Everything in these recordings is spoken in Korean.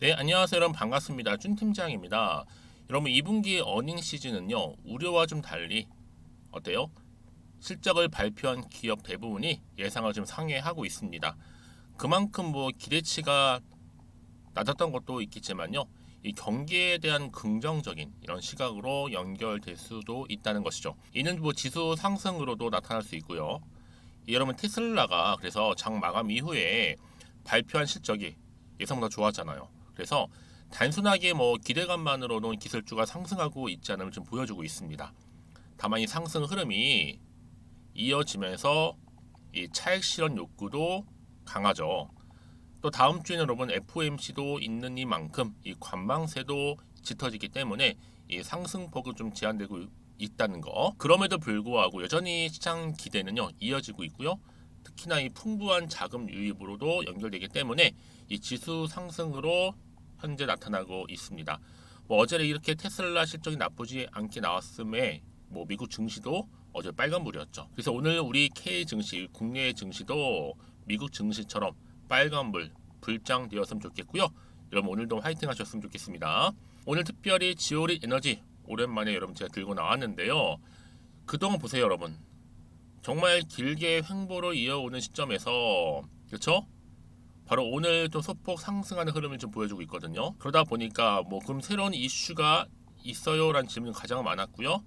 네, 안녕하세요. 여러분 반갑습니다. 준 팀장입니다. 여러분 2분기 어닝 시즌은요, 우려와 좀 달리 어때요? 실적을 발표한 기업 대부분이 예상을 좀 상회하고 있습니다. 그만큼 뭐 기대치가 낮았던 것도 있겠지만요, 이 경기에 대한 긍정적인 이런 시각으로 연결될 수도 있다는 것이죠. 이는 뭐 지수 상승으로도 나타날 수 있고요. 여러분 테슬라가 그래서 장 마감 이후에 발표한 실적이 예상보다 좋았잖아요. 그래서 단순하게 뭐 기대감만으로는 기술주가 상승하고 있지 않음을 좀 보여주고 있습니다. 다만 이 상승 흐름이 이어지면서 이 차익 실현 욕구도 강하죠. 또 다음 주에는 여러분 FOMC도 있는 이만큼 이 관망세도 짙어지기 때문에 이 상승폭은 좀 제한되고 있다는 거. 그럼에도 불구하고 여전히 시장 기대는요 이어지고 있고요. 특히나 이 풍부한 자금 유입으로도 연결되기 때문에 이 지수 상승으로 현재 나타나고 있습니다. 뭐 어제 이렇게 테슬라 실적이 나쁘지 않게 나왔음에 뭐 미국 증시도 어제 빨간불이었죠. 그래서 오늘 우리 K 증시, 국내 증시도 미국 증시처럼 빨간불 불장되었으면 좋겠고요. 여러분 오늘도 화이팅 하셨으면 좋겠습니다. 오늘 특별히 지오릿 에너지 오랜만에 여러분 제가 들고 나왔는데요. 그동안 보세요 여러분. 정말 길게 횡보로 이어오는 시점에서 그렇죠? 바로 오늘 또 소폭 상승하는 흐름을 좀 보여주고 있거든요. 그러다 보니까 뭐 그럼 새로운 이슈가 있어요라는 질문이 가장 많았고요.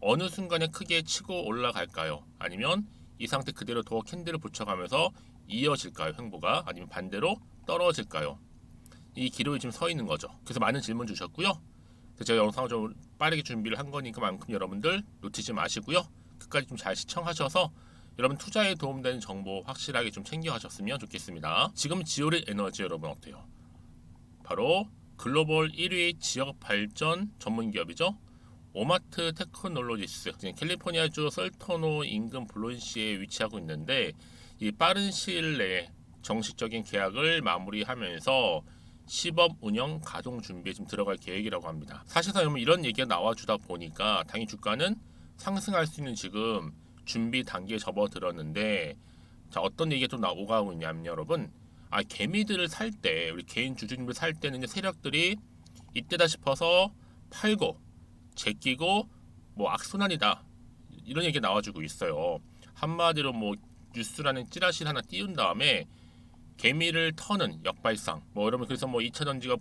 어느 순간에 크게 치고 올라갈까요? 아니면 이 상태 그대로 더 캔들을 붙여가면서 이어질까요? 횡보가 아니면 반대로 떨어질까요? 이 기로에 지금 서 있는 거죠. 그래서 많은 질문 주셨고요. 그래서 제가 영상을 좀 빠르게 준비를 한 거니까만큼 여러분들 놓치지 마시고요. 끝까지 좀 잘 시청하셔서 여러분 투자에 도움되는 정보 확실하게 좀 챙겨가셨으면 좋겠습니다. 지금 지오릿 에너지 여러분 어때요? 바로 글로벌 1위 지역 발전 전문 기업이죠. 오마트 테크놀로지스 캘리포니아주 설터노 인근 블론시에 위치하고 있는데 이 빠른 시일 내에 정식적인 계약을 마무리하면서 시범 운영 가동 준비에 좀 들어갈 계획이라고 합니다. 사실상 이런 얘기가 나와주다 보니까 당연히 주가는 상승할 수 있는 지금 준비 단계에 접어들었는데 자 어떤 얘기가 또 오가고 있냐면 여러분 개미들을 살 때 우리 개인 주주님들 살 때는 세력들이 이때다 싶어서 팔고 제끼고 뭐 악순환이다 이런 얘기 나와주고 있어요. 한마디로 뭐 뉴스라는 찌라시를 하나 띄운 다음에 개미를 터는 역발상 뭐 여러분 그래서 뭐 2차전지가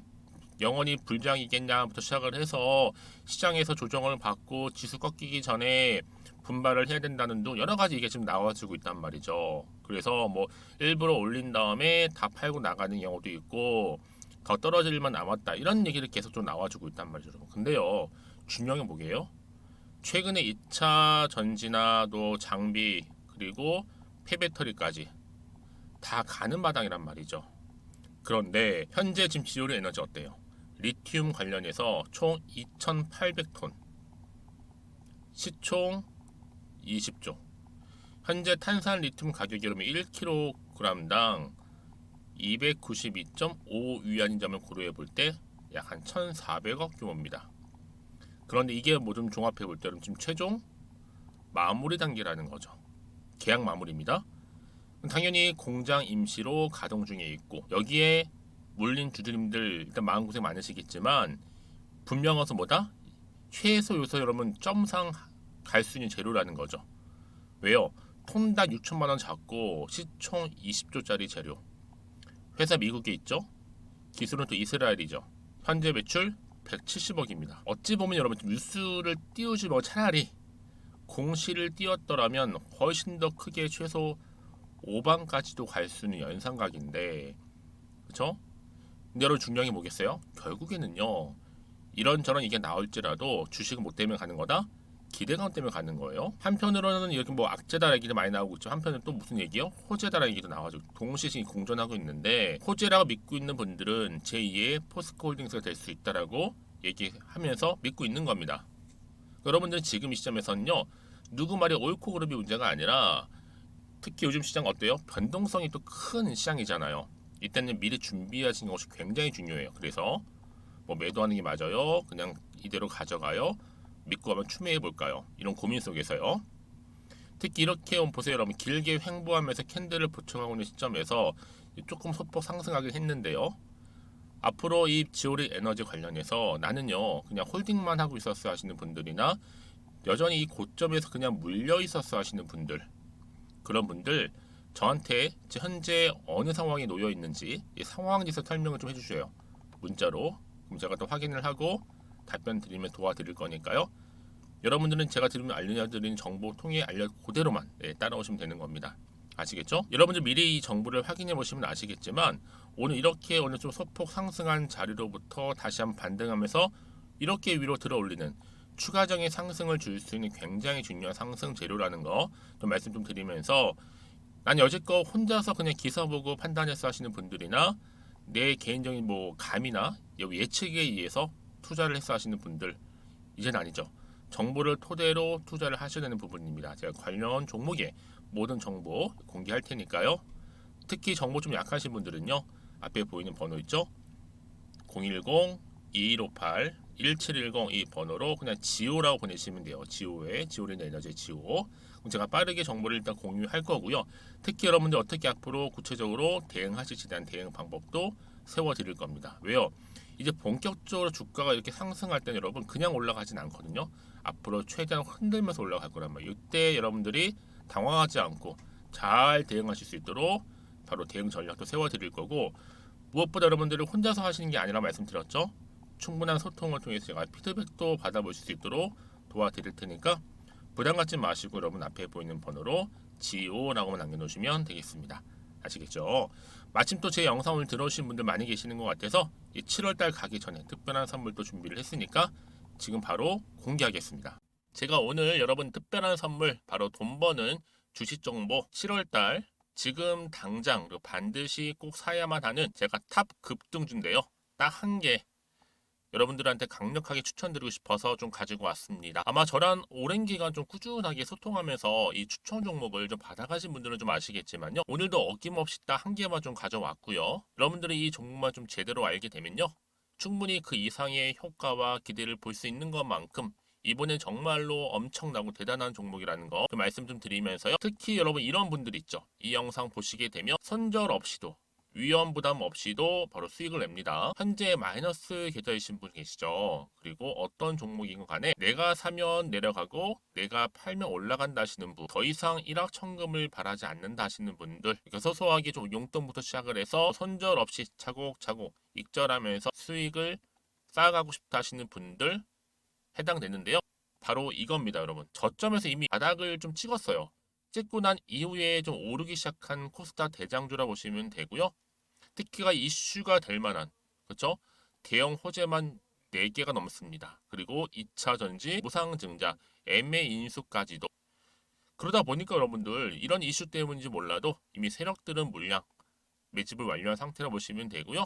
영원히 불장이겠냐부터 시작을 해서 시장에서 조정을 받고 지수 꺾이기 전에 분발을 해야 된다는 등 여러 가지 이게 지금 나와주고 있단 말이죠. 그래서 뭐 일부러 올린 다음에 다 팔고 나가는 경우도 있고 더 떨어질 일만 남았다 이런 얘기를 계속 좀 나와주고 있단 말이죠. 근데요 중요한 게 뭐게요? 최근에 2차 전지나 또 장비 그리고 폐배터리까지 다 가는 마당이란 말이죠. 그런데 현재 지금 지오리 에너지 어때요? 리튬 관련해서 총 2,800톤, 시총 20조. 현재 탄산 리튬 가격이 그러면 1kg당 292.5위안인 점을 고려해 볼 때 약 한 1,400억 규모입니다. 그런데 이게 뭐 좀 종합해 볼 때 지금 최종 마무리 단계라는 거죠. 계약 마무리입니다. 당연히 공장 임시로 가동 중에 있고 여기에 물린 주주님들 일단 마음고생 많으시겠지만 분명해서 뭐다? 최소 요소 여러분 점상 갈 수 있는 재료라는 거죠. 왜요? 톤당 6천만 원 잡고 시총 20조짜리 재료. 회사 미국에 있죠. 기술은 또 이스라엘이죠. 현재 매출 170억입니다. 어찌 보면 여러분 뉴스를 띄우지 뭐 차라리 공시를 띄웠더라면 훨씬 더 크게 최소 5반까지도 갈 수 있는 연상각인데 그렇죠? 근데 여러분 중요한 게 뭐겠어요? 결국에는요 이런저런 이게 나올지라도 주식은 못 때문에 가는 거다? 기대감 때문에 가는 거예요. 한편으로는 이렇게 뭐 악재다 얘기도 많이 나오고 있죠. 한편은 또 무슨 얘기요? 호재다라는 얘기도 나와가지고 동시에 공존하고 있는데 호재라고 믿고 있는 분들은 제2의 포스코홀딩스가 될 수 있다라고 얘기하면서 믿고 있는 겁니다. 여러분들은 지금 이 시점에서는요 누구 말이 옳고 그름이 문제가 아니라 특히 요즘 시장 어때요? 변동성이 또 큰 시장이잖아요. 이때는 미리 준비하시는 것이 굉장히 중요해요. 그래서 뭐 매도하는 게 맞아요? 그냥 이대로 가져가요? 믿고 한번 추매해 볼까요? 이런 고민 속에서요. 특히 이렇게 보세요 여러분 길게 횡보하면서 캔들을 보충하고 있는 시점에서 조금 소폭 상승하긴 했는데요. 앞으로 이 지오리 에너지 관련해서 나는요 그냥 홀딩만 하고 있었어 하시는 분들이나 여전히 이 고점에서 그냥 물려 있었어 하시는 분들, 그런 분들 저한테 현재 어느 상황에 놓여 있는지 이 상황에서 설명을 좀 해주셔요. 문자로. 그럼 제가 또 확인을 하고 답변 드리면 도와드릴 거니까요. 여러분들은 제가 알려드리는 정보 통해 그대로만 따라오시면 되는 겁니다. 아시겠죠? 여러분들 미리 이 정보를 확인해 보시면 아시겠지만 오늘 좀 소폭 상승한 자리로부터 다시 한번 반등하면서 이렇게 위로 들어 올리는 추가적인 상승을 줄 수 있는 굉장히 중요한 상승 재료라는 거 좀 말씀 좀 드리면서, 난 여지껏 혼자서 그냥 기사 보고 판단해서 하시는 분들이나 내 개인적인 뭐 감이나 예측에 의해서 투자를 해서 하시는 분들, 이제는 아니죠. 정보를 토대로 투자를 하셔야 되는 부분입니다. 제가 관련 종목의 모든 정보 공개할 테니까요. 특히 정보 좀 약하신 분들은요, 앞에 보이는 번호 있죠? 010-2158-1710 이 번호로 그냥 지오라고 보내시면 돼요. 지오린 에너지 지오. 그럼 제가 빠르게 정보를 일단 공유할 거고요. 특히 여러분들 어떻게 앞으로 구체적으로 대응하실지에 대한 대응 방법도 세워드릴 겁니다. 왜요? 이제 본격적으로 주가가 이렇게 상승할 때는 여러분 그냥 올라가진 않거든요. 앞으로 최대한 흔들면서 올라갈 거란 말이에요. 이때 여러분들이 당황하지 않고 잘 대응하실 수 있도록 바로 대응 전략도 세워드릴 거고, 무엇보다 여러분들이 혼자서 하시는 게 아니라 말씀드렸죠. 충분한 소통을 통해서 제가 피드백도 받아보실 수 있도록 도와드릴 테니까 부담 갖지 마시고 여러분 앞에 보이는 번호로 GO라고만 남겨놓으시면 되겠습니다. 아시겠죠? 마침 또 제 영상을 들어오신 분들 많이 계시는 것 같아서 이 7월달 가기 전에 특별한 선물도 준비를 했으니까 지금 바로 공개하겠습니다. 제가 오늘 여러분 특별한 선물, 바로 돈 버는 주식 정보 7월달 지금 당장 그리고 반드시 꼭 사야만 하는 제가 탑 급등주인데요. 딱 한 개 여러분들한테 강력하게 추천드리고 싶어서 좀 가지고 왔습니다. 아마 저랑 오랜 기간 좀 꾸준하게 소통하면서 이 추천 종목을 좀 받아가신 분들은 좀 아시겠지만요. 오늘도 어김없이 딱 한 개만 좀 가져왔고요. 여러분들이 이 종목만 좀 제대로 알게 되면요, 충분히 그 이상의 효과와 기대를 볼 수 있는 것만큼 이번엔 정말로 엄청나고 대단한 종목이라는 거 좀 말씀 좀 드리면서요. 특히 여러분 이런 분들 있죠. 이 영상 보시게 되면 손절 없이도 위험 부담 없이도 바로 수익을 냅니다. 현재 마이너스 계좌이신 분 계시죠? 그리고 어떤 종목이건 간에 내가 사면 내려가고 내가 팔면 올라간다 하시는 분, 더 이상 일확천금을 바라지 않는다 하시는 분들, 그러니까 소소하게 좀 용돈부터 시작을 해서 손절 없이 차곡차곡 익절하면서 수익을 쌓아가고 싶다 하시는 분들 해당되는데요. 바로 이겁니다, 여러분. 저점에서 이미 바닥을 좀 찍었어요. 찍고 난 이후에 좀 오르기 시작한 코스닥 대장주라 보시면 되고요. 특히가 이슈가 될 만한, 그렇죠? 대형 호재만 4개가 넘습니다. 그리고 2차 전지, 무상증자, MA 인수까지도. 그러다 보니까 여러분들 이런 이슈 때문인지 몰라도 이미 세력들은 물량 매집을 완료한 상태라 보시면 되고요.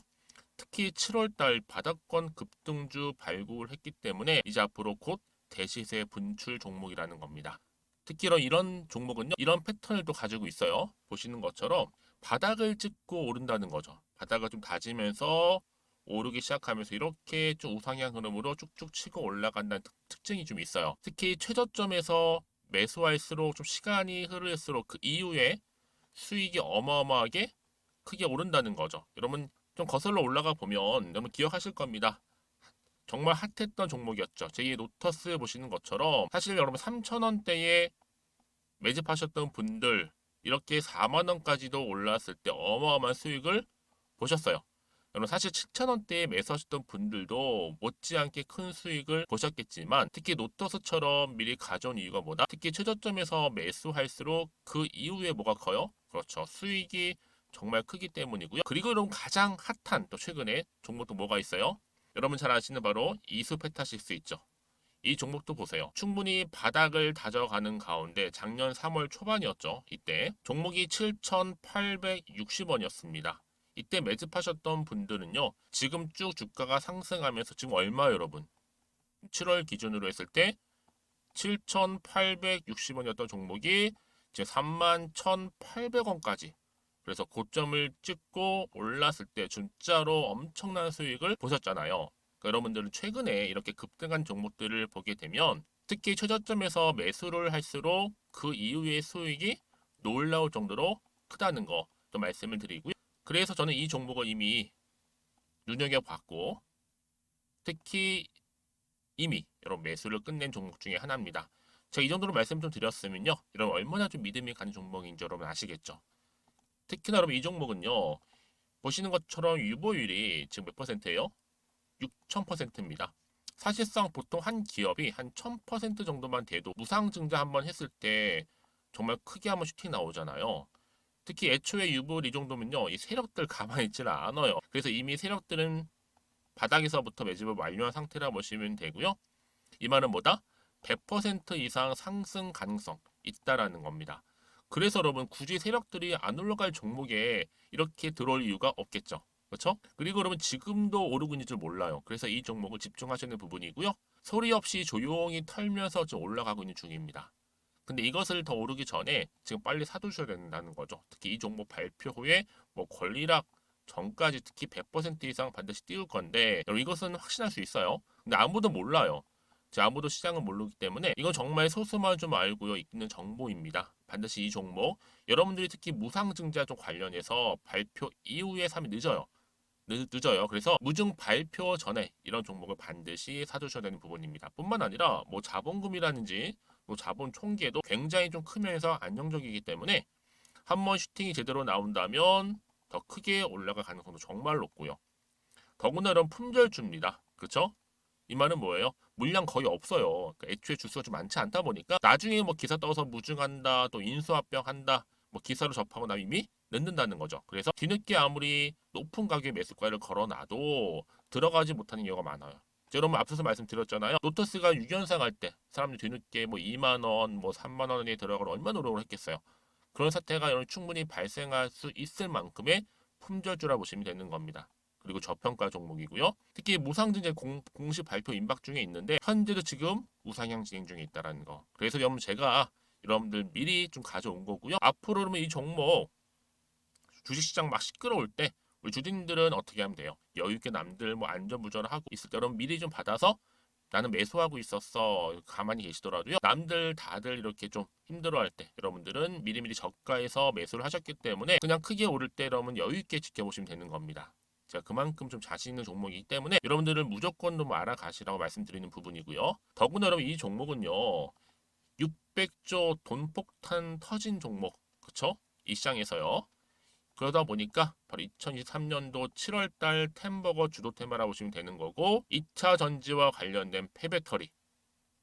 특히 7월달 바닥권 급등주 발굴했기 때문에 이제 앞으로 곧 대시세 분출 종목이라는 겁니다. 특히 이런 종목은요, 이런 패턴을 또 가지고 있어요. 보시는 것처럼 바닥을 찍고 오른다는 거죠. 바닥을 좀 다지면서 오르기 시작하면서 이렇게 좀 우상향 흐름으로 쭉쭉 치고 올라간다는 특징이 좀 있어요. 특히 최저점에서 매수할수록 좀 시간이 흐를수록 그 이후에 수익이 어마어마하게 크게 오른다는 거죠. 여러분 좀 거슬러 올라가 보면 여러분 기억하실 겁니다. 정말 핫했던 종목이었죠. 제2의 노터스 보시는 것처럼 사실 여러분 3,000원대에 매집하셨던 분들 이렇게 4만 원까지도 올랐을 때 어마어마한 수익을 보셨어요. 여러분 사실 7,000원대에 매수하셨던 분들도 못지않게 큰 수익을 보셨겠지만, 특히 노터스처럼 미리 가져온 이유가 뭐다? 특히 최저점에서 매수할수록 그 이후에 뭐가 커요? 그렇죠. 수익이 정말 크기 때문이고요. 그리고 여러분 가장 핫한 또 최근에 종목도 뭐가 있어요? 여러분 잘 아시는 바로 이수페타시스 있죠. 이 종목도 보세요. 충분히 바닥을 다져가는 가운데 작년 3월 초반이었죠. 이때 종목이 7,860원이었습니다. 이때 매집하셨던 분들은요, 지금 쭉 주가가 상승하면서 지금 얼마 여러분? 7월 기준으로 했을 때 7,860원이었던 종목이 이제 31,800원까지, 그래서 고점을 찍고 올랐을 때 진짜로 엄청난 수익을 보셨잖아요. 그러니까 여러분들은 최근에 이렇게 급등한 종목들을 보게 되면 특히 최저점에서 매수를 할수록 그 이후의 수익이 놀라울 정도로 크다는 거 또 말씀을 드리고요. 그래서 저는 이 종목을 이미 눈여겨봤고 특히 이미 여러분 매수를 끝낸 종목 중에 하나입니다. 제가 이 정도로 말씀 좀 드렸으면요, 여러분 얼마나 좀 믿음이 가는 종목인지 여러분 아시겠죠? 특히나 여러분 이 종목은요, 보시는 것처럼 유보율이 지금 몇 퍼센트예요? 6,000%입니다. 사실상 보통 한 기업이 한 1,000% 정도만 돼도 무상증자 한번 했을 때 정말 크게 한번 슈팅 나오잖아요. 특히 애초에 유보율 이 정도면요, 이 세력들 가만히 있지는 않아요. 그래서 이미 세력들은 바닥에서부터 매집을 완료한 상태라 보시면 되고요. 이 말은 뭐다? 100% 이상 상승 가능성 있다라는 겁니다. 그래서 여러분 굳이 세력들이 안 올라갈 종목에 이렇게 들어올 이유가 없겠죠. 그렇죠? 그리고 여러분 지금도 오르고 있는 줄 몰라요. 그래서 이 종목을 집중하시는 부분이고요. 소리 없이 조용히 털면서 지금 올라가고 있는 중입니다. 근데 이것을 더 오르기 전에 지금 빨리 사두셔야 된다는 거죠. 특히 이 종목 발표 후에 뭐 권리락 전까지 특히 100% 이상 반드시 띄울 건데 여러분 이것은 확신할 수 있어요. 근데 아무도 몰라요. 아무도 시장은 모르기 때문에 이건 정말 소수만 좀 알고요 있는 정보입니다. 반드시 이 종목 여러분들이 특히 무상증자 좀 관련해서 발표 이후에 사면 늦어요. 늦어요. 그래서 무증 발표 전에 이런 종목을 반드시 사두셔야 되는 부분입니다. 뿐만 아니라 뭐 자본금이라든지 뭐 자본 총계도 굉장히 좀 크면서 안정적이기 때문에 한번 슈팅이 제대로 나온다면 더 크게 올라갈 가능성도 정말 높고요. 더구나 이런 품절주입니다. 그렇죠? 이 말은 뭐예요? 물량 거의 없어요. 그러니까 애초에 주수가 좀 많지 않다 보니까 나중에 뭐 기사 떠서 무증한다, 또 인수합병한다, 뭐 기사로 접하고 나면 이미 늦는다는 거죠. 그래서 뒤늦게 아무리 높은 가격의 매수가를 걸어놔도 들어가지 못하는 경우가 많아요. 여러분 앞서서 말씀드렸잖아요. 로터스가 6연상 할 때 사람들이 뒤늦게 뭐 2만 원, 뭐 3만 원에 들어가러 얼마나 노력을 했겠어요. 그런 사태가 충분히 발생할 수 있을 만큼의 품절주라 보시면 되는 겁니다. 그리고 저평가 종목이고요. 특히 무상증자 공식 발표 임박 중에 있는데 현재도 지금 우상향 진행 중에 있다는 거. 그래서 여러분 제가 여러분들 미리 좀 가져온 거고요. 앞으로 그러면 이 종목 주식시장 막 시끄러울 때 우리 주주님들은 어떻게 하면 돼요? 여유 있게 남들 뭐 안전부전을 하고 있을 때 여러분 미리 좀 받아서 나는 매수하고 있었어 가만히 계시더라도요. 남들 다들 이렇게 좀 힘들어할 때 여러분들은 미리미리 저가에서 매수를 하셨기 때문에 그냥 크게 오를 때 여러분 여유 있게 지켜보시면 되는 겁니다. 제가 그만큼 좀 자신 있는 종목이기 때문에 여러분들은 무조건 좀 알아가시라고 말씀드리는 부분이고요. 더구나 여러분 이 종목은요. 600조 돈폭탄 터진 종목. 그쵸? 이 시장에서요. 그러다 보니까 바로 2023년도 7월달 템버거 주도 테마라 보시면 되는 거고 2차 전지와 관련된 폐배터리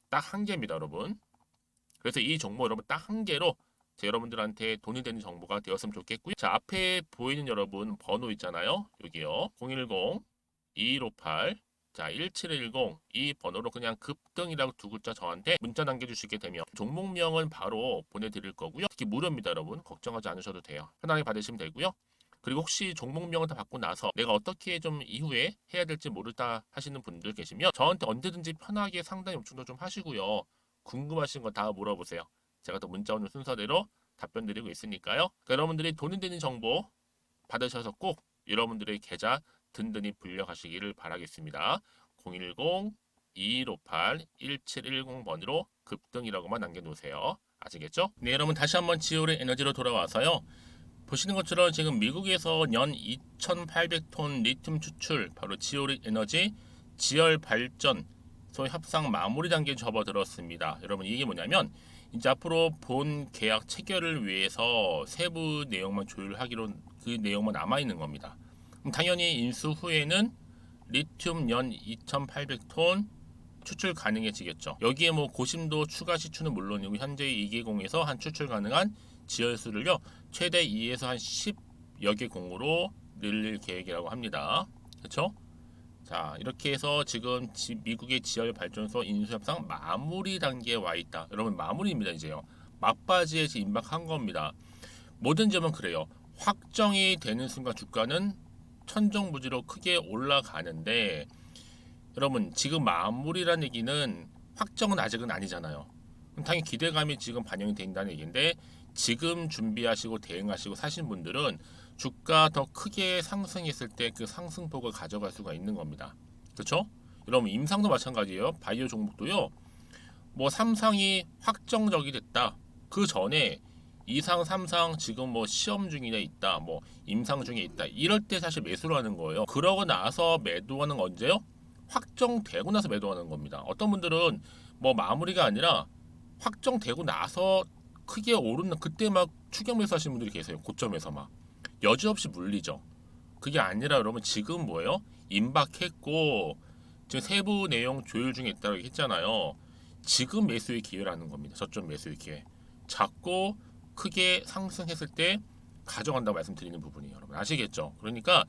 딱 한 개입니다, 여러분. 그래서 이 정보 여러분 딱 한 개로 여러분들한테 돈이 되는 정보가 되었으면 좋겠고요. 자, 앞에 보이는 여러분 번호 있잖아요. 여기요. 010-2158 자, 1710 이 번호로 그냥 급등이라고 두 글자 저한테 문자 남겨주시게 되면 종목명은 바로 보내드릴 거고요. 특히 무료입니다, 여러분. 걱정하지 않으셔도 돼요. 편하게 받으시면 되고요. 그리고 혹시 종목명을 다 받고 나서 내가 어떻게 좀 이후에 해야 될지 모르다 하시는 분들 계시면 저한테 언제든지 편하게 상담 요청도 좀 하시고요. 궁금하신 거 다 물어보세요. 제가 또 문자 오는 순서대로 답변 드리고 있으니까요. 그러니까 여러분들이 돈이 되는 정보 받으셔서 꼭 여러분들의 계좌 든든히 불려가시기를 바라겠습니다. 010-2158-1710번으로 급등이라고만 남겨놓으세요. 아시겠죠? 네, 여러분 다시 한번 지오리 에너지로 돌아와서요. 보시는 것처럼 지금 미국에서 연 2,800톤 리튬 추출, 바로 지오리 에너지 지열 발전 소위 협상 마무리 단계에 접어들었습니다. 여러분 이게 뭐냐면 이제 앞으로 본 계약 체결을 위해서 세부 내용만 조율하기로 그 내용만 남아 있는 겁니다. 그럼 당연히 인수 후에는 리튬 연 2,800톤 추출 가능해지겠죠. 여기에 뭐 고심도 추가 시추는 물론이고 현재 2개공에서 한 추출 가능한 지열수를요 최대 2에서 한 10여 개 공으로 늘릴 계획이라고 합니다. 그렇죠? 자, 이렇게 해서 지금 미국의 지열 발전소 인수 협상 마무리 단계에 와 있다. 여러분 마무리입니다 이제요. 막바지에 임박한 겁니다. 모든 점은 그래요. 확정이 되는 순간 주가는 천정부지로 크게 올라가는데 여러분 지금 마무리라는 얘기는 확정은 아직은 아니잖아요. 그럼 당연히 기대감이 지금 반영이 된다는 얘기인데 지금 준비하시고 대응하시고 사신 분들은 주가 더 크게 상승했을 때 그 상승폭을 가져갈 수가 있는 겁니다. 그렇죠? 여러분 임상도 마찬가지예요. 바이오 종목도요. 뭐 삼상이 확정적이 됐다. 그 전에 2상, 3상 지금 뭐 시험 중에 있다, 뭐 임상 중에 있다. 이럴 때 사실 매수를 하는 거예요. 그러고 나서 매도하는 건 언제요? 확정되고 나서 매도하는 겁니다. 어떤 분들은 뭐 마무리가 아니라 확정되고 나서 크게 오르는 그때 막 추격 매수하시는 분들이 계세요. 고점에서 막 여지없이 물리죠. 그게 아니라 여러분 지금 뭐예요? 임박했고 지금 세부 내용 조율 중에 있다고 했잖아요. 지금 매수의 기회라는 겁니다. 저점 매수의 기회. 작고 크게 상승했을 때 가져간다고 말씀드리는 부분이에요. 여러분 아시겠죠? 그러니까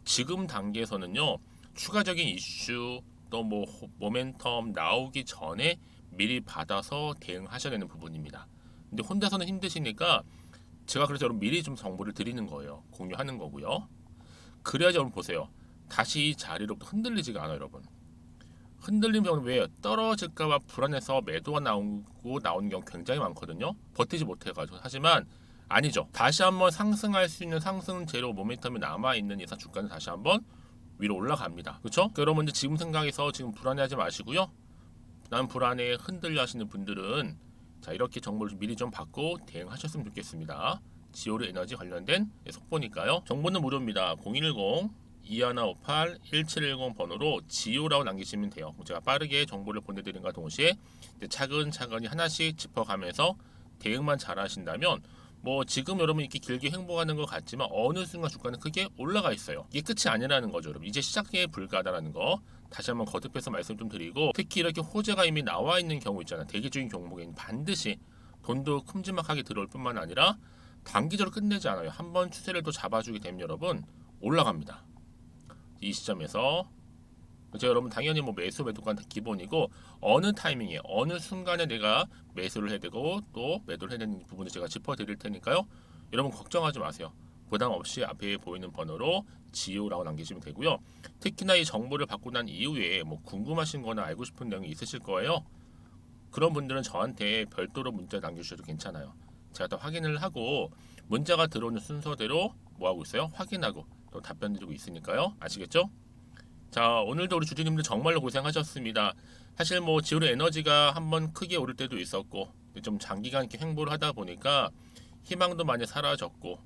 지금 단계에서는요. 추가적인 이슈 또 뭐 모멘텀 나오기 전에 미리 받아서 대응하셔야 되는 부분입니다. 근데 혼자서는 힘드시니까 제가 그래서 여러분 미리 좀 정보를 드리는 거예요. 공유하는 거고요. 그래야지 여러분 보세요. 다시 이 자리로부터 흔들리지가 않아요, 여러분. 흔들리면 왜 떨어질까봐 불안해서 매도가 나오고 나오는 경우 굉장히 많거든요. 버티지 못해가지고. 하지만 아니죠. 다시 한번 상승할 수 있는 상승 재료 모멘텀이 남아 있는 이상 주가는 다시 한번 위로 올라갑니다. 그렇죠? 여러분 지금 생각해서 지금 불안해하지 마시고요. 난 불안해 흔들려 하시는 분들은 자 이렇게 정보를 미리 좀 받고 대응하셨으면 좋겠습니다. 지오르 에너지 관련된 속보니까요. 정보는 무료입니다. 010-2158-1710 번호로 지오라고 남기시면 돼요. 제가 빠르게 정보를 보내드린과 동시에 차근차근히 하나씩 짚어가면서 대응만 잘 하신다면 뭐 지금 여러분 이렇게 길게 행보하는 것 같지만 어느 순간 주가는 크게 올라가 있어요. 이게 끝이 아니라는 거죠, 여러분. 이제 시작에 불과하다는 거 다시 한번 거듭해서 말씀 좀 드리고 특히 이렇게 호재가 이미 나와 있는 경우 있잖아요. 대기 중인 종목에는 반드시 돈도 큼지막하게 들어올 뿐만 아니라 단기적으로 끝내지 않아요. 한번 추세를 또 잡아주게 되면 여러분 올라갑니다. 이 시점에서 제가 여러분 당연히 뭐 매수 매도가 기본이고 어느 타이밍에 어느 순간에 내가 매수를 해야 되고 또 매도를 해야 되는 부분을 제가 짚어드릴 테니까요. 여러분 걱정하지 마세요. 부담 없이 앞에 보이는 번호로 지오라고 남기시면 되고요. 특히나 이 정보를 받고 난 이후에 뭐 궁금하신 거나 알고 싶은 내용이 있으실 거예요. 그런 분들은 저한테 별도로 문자 남겨주셔도 괜찮아요. 제가 다 확인을 하고 문자가 들어오는 순서대로 뭐 하고 있어요? 확인하고 또 답변 드리고 있으니까요. 아시겠죠? 자, 오늘도 우리 주주님들 정말로 고생하셨습니다. 사실 뭐 지오르 에너지가 한번 크게 오를 때도 있었고 좀 장기간 이렇게 횡보를 하다 보니까 희망도 많이 사라졌고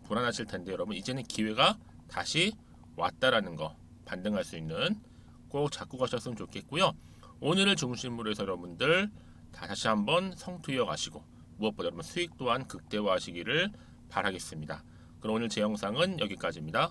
불안하실 텐데 여러분 이제는 기회가 다시 왔다라는 거 반등할 수 있는 꼭 잡고 가셨으면 좋겠고요. 오늘을 중심으로 해서 여러분들 다시 한번 성투이어 가시고 무엇보다 여러분 수익 또한 극대화하시기를 바라겠습니다. 그럼 오늘 제 영상은 여기까지입니다.